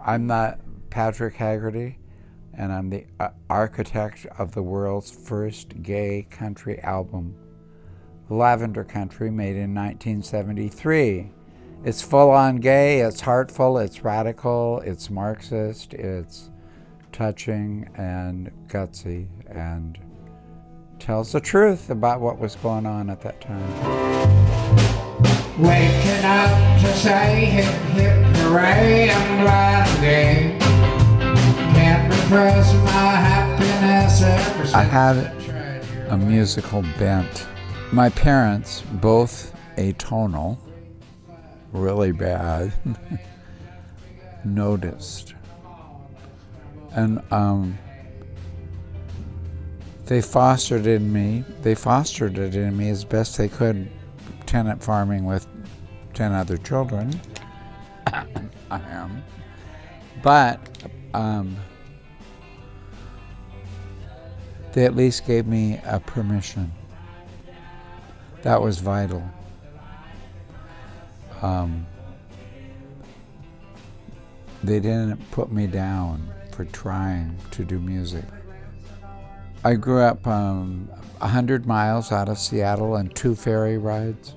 I'm not Patrick Haggerty, and I'm the architect of the world's first gay country album, Lavender Country, made in 1973. It's full-on gay, it's heartful, it's radical, it's Marxist, it's touching and gutsy, and tells the truth about what was going on at that time. Waking up to say hip hip hooray, I'm glad I'm gay. Can't repress my happiness ever since I had a musical bent. My parents, both atonal, really bad, noticed. And they fostered it in me as best they could, tenant farming with 10 other children. I am. But they at least gave me a permission. That was vital. They didn't put me down for trying to do music. I grew up 100 miles out of Seattle and 2 ferry rides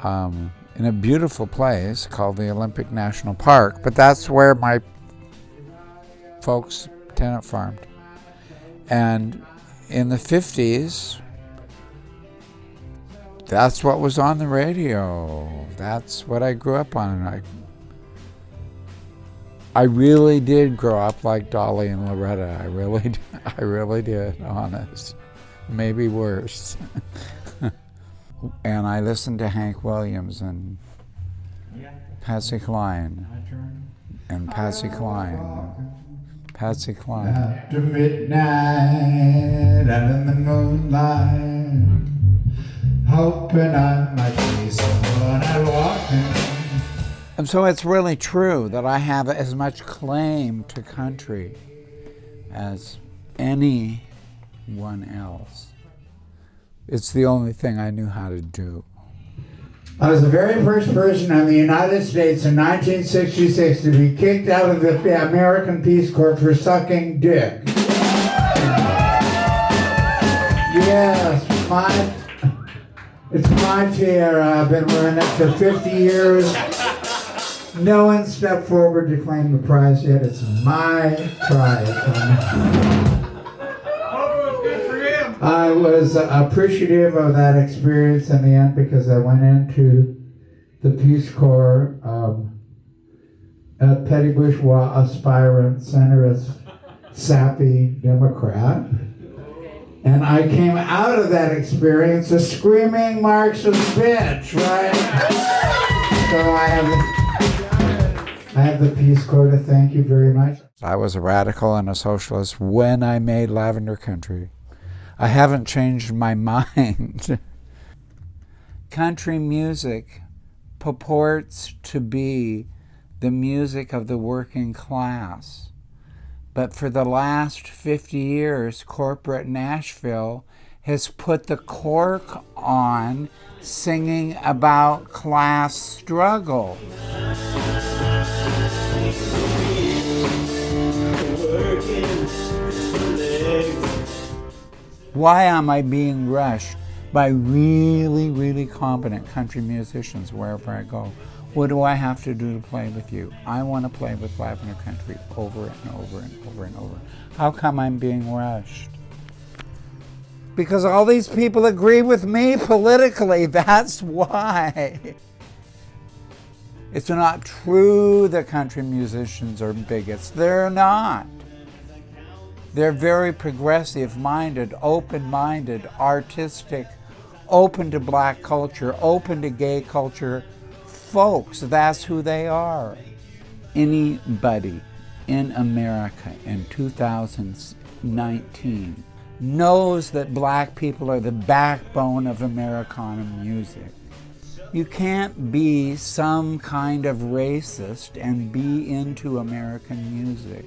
in a beautiful place called the Olympic National Park, but that's where my folks tenant farmed. And in the 50s, that's what was on the radio. That's what I grew up on. I really did grow up like Dolly and Loretta. I really did, honest. Maybe worse. And I listened to Hank Williams and Patsy Cline and Patsy Cline. Patsy Cline. After midnight, out in the moonlight, hoping I might be someone I'd walk in. And so it's really true that I have as much claim to country as anyone else. It's the only thing I knew how to do. I was the very first person in the United States in 1966 to be kicked out of the American Peace Corps for sucking dick. Yes, it's my tiara. I've been wearing it for 50 years. No one stepped forward to claim the prize yet. It's my prize. I was appreciative of that experience in the end because I went into the Peace Corps a petty bourgeois aspirant, centrist, sappy Democrat. And I came out of that experience a screaming Marxist bitch, right? So I have the Peace Corps to thank you very much. I was a radical and a socialist when I made Lavender Country. I haven't changed my mind. Country music purports to be the music of the working class. But for the last 50 years, corporate Nashville has put the cork on singing about class struggle. Why am I being rushed by really, really competent country musicians wherever I go? What do I have to do to play with you? I want to play with Lavender Country over and over and over and over. How come I'm being rushed? Because all these people agree with me politically. That's why. It's not true that country musicians are bigots. They're not. They're very progressive-minded, open-minded, artistic, open to black culture, open to gay culture folks. That's who they are. Anybody in America in 2019 knows that black people are the backbone of Americana music. You can't be some kind of racist and be into American music,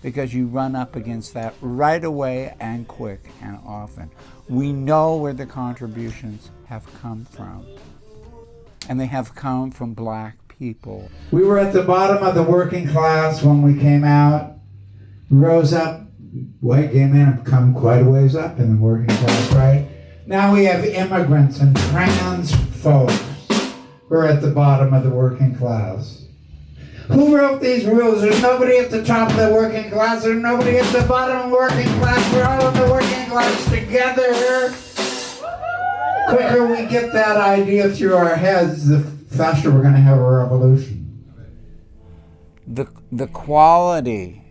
because you run up against that right away and quick and often. We know where the contributions have come from, and they have come from black people. people. We were at the bottom of the working class when we came out. We rose up. White gay men have come quite a ways up in the working class, right? Now we have immigrants and trans folks who are at the bottom of the working class. Who wrote these rules? There's nobody at the top of the working class. There's nobody at the bottom of the working class. We're all in the working class together. Quicker we get that idea through our heads, the faster we're going to have a revolution. The quality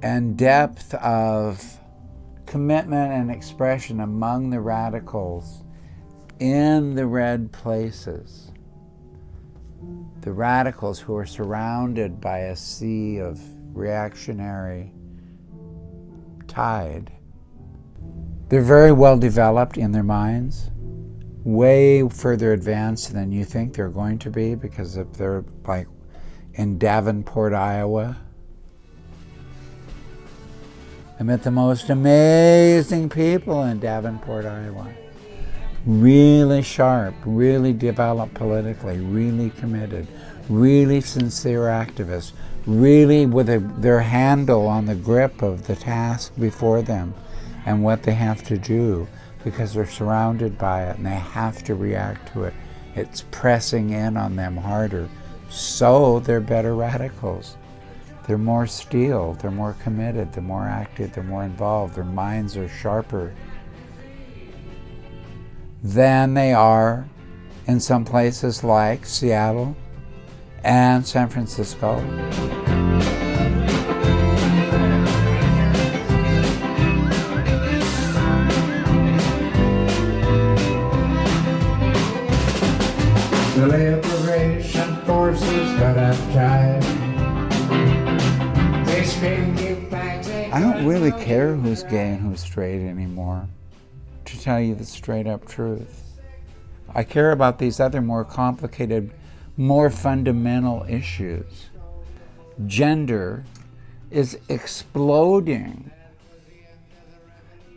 and depth of commitment and expression among the radicals in the red places, the radicals who are surrounded by a sea of reactionary tide, they're very well developed in their minds, way further advanced than you think they're going to be, because if they're like in Davenport, Iowa, I met the most amazing people in Davenport, Iowa. Really sharp, really developed politically, really committed, really sincere activists, really with their handle on the grip of the task before them and what they have to do, because they're surrounded by it and they have to react to it. It's pressing in on them harder. So they're better radicals. They're more steel, they're more committed, they're more active, they're more involved, their minds are sharper than they are in some places like Seattle and San Francisco. The liberation forces got uptight. I don't really care who's gay and who's straight anymore, to tell you the straight up truth. I care about these other more complicated, more fundamental issues. Gender is exploding.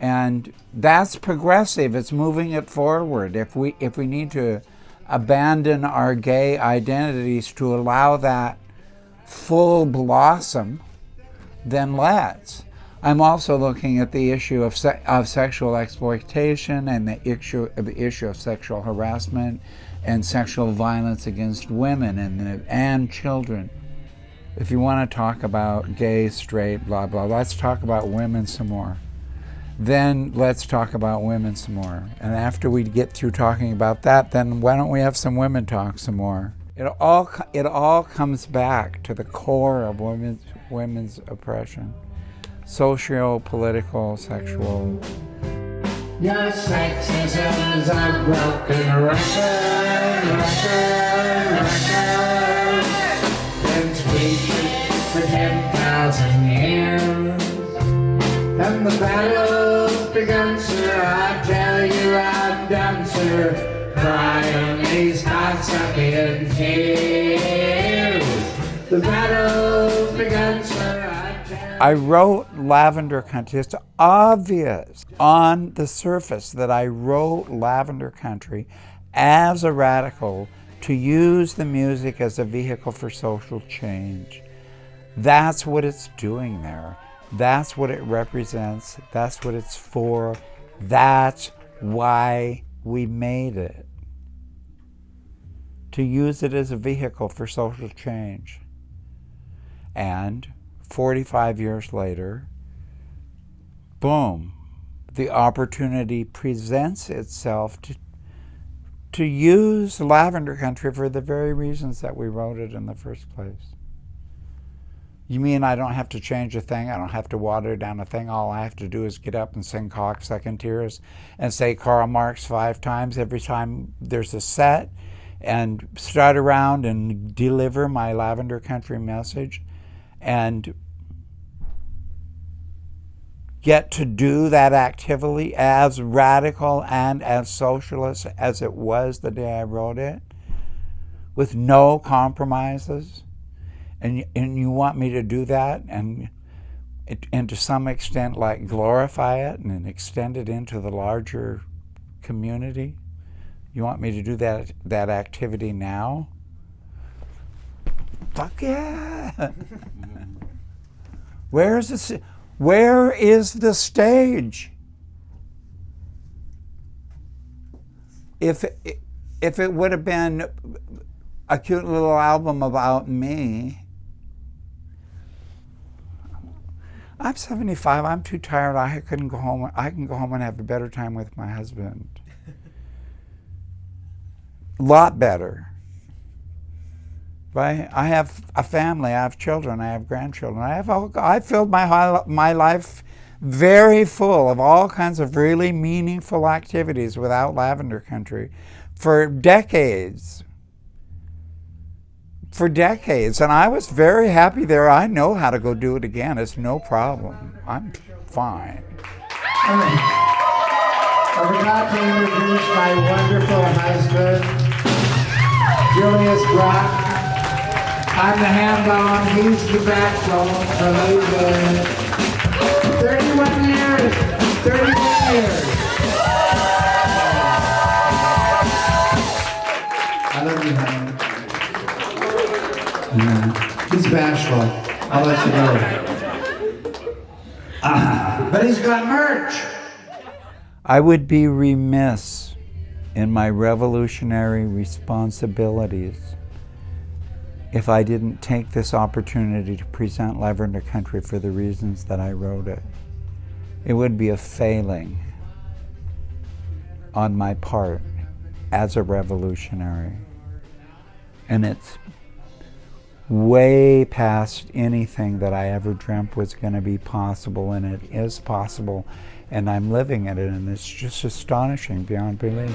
And that's progressive, it's moving it forward. If we need to abandon our gay identities to allow that full blossom, then let's. I'm also looking at the issue of sexual exploitation and the issue of sexual harassment and sexual violence against women and children. If you want to talk about gay, straight, blah, blah, let's talk about women some more. Then let's talk about women some more. And after we get through talking about that, then why don't we have some women talk some more? It all comes back to the core of women's oppression. Socio-political, sexual. Your sexism's a broken record. Been speaking for 10,000 years. And the battle's begun, sir. I tell you I'm done, sir. Crying these hot-sucking tears. The battle's begun, sir. I wrote Lavender Country. It's obvious on the surface that I wrote Lavender Country as a radical to use the music as a vehicle for social change. That's what it's doing there. That's what it represents. That's what it's for. That's why we made it. To use it as a vehicle for social change. And 45 years later, boom, the opportunity presents itself to use Lavender Country for the very reasons that we wrote it in the first place. You mean I don't have to change a thing? I don't have to water down a thing? All I have to do is get up and sing cocksucking tears and say Karl Marx 5 times every time there's a set and strut around and deliver my Lavender Country message and get to do that actively as radical and as socialist as it was the day I wrote it, with no compromises. And you want me to do that and to some extent like glorify it and extend it into the larger community? You want me to do that activity now? fuck yeah. Where is the stage? If it would have been a cute little album about me, I'm 75. I'm too tired. I couldn't go home. I can go home and have a better time with my husband. A lot better. Right? I have a family. I have children. I have grandchildren. I filled my life very full of all kinds of really meaningful activities without Lavender Country for decades. For decades, and I was very happy there. I know how to go do it again. It's no problem. I'm fine. I forgot to introduce my wonderful husband, Julius Brock. I'm the hand-on, he's the backbone for Lavender. 31 years, 31 years. I love you, honey. He's bashful. I'll let you know. But he's got merch. I would be remiss in my revolutionary responsibilities if I didn't take this opportunity to present Lavender Country for the reasons that I wrote it. It would be a failing on my part as a revolutionary. And it's way past anything that I ever dreamt was going to be possible, and it is possible, and I'm living it, and it's just astonishing beyond belief.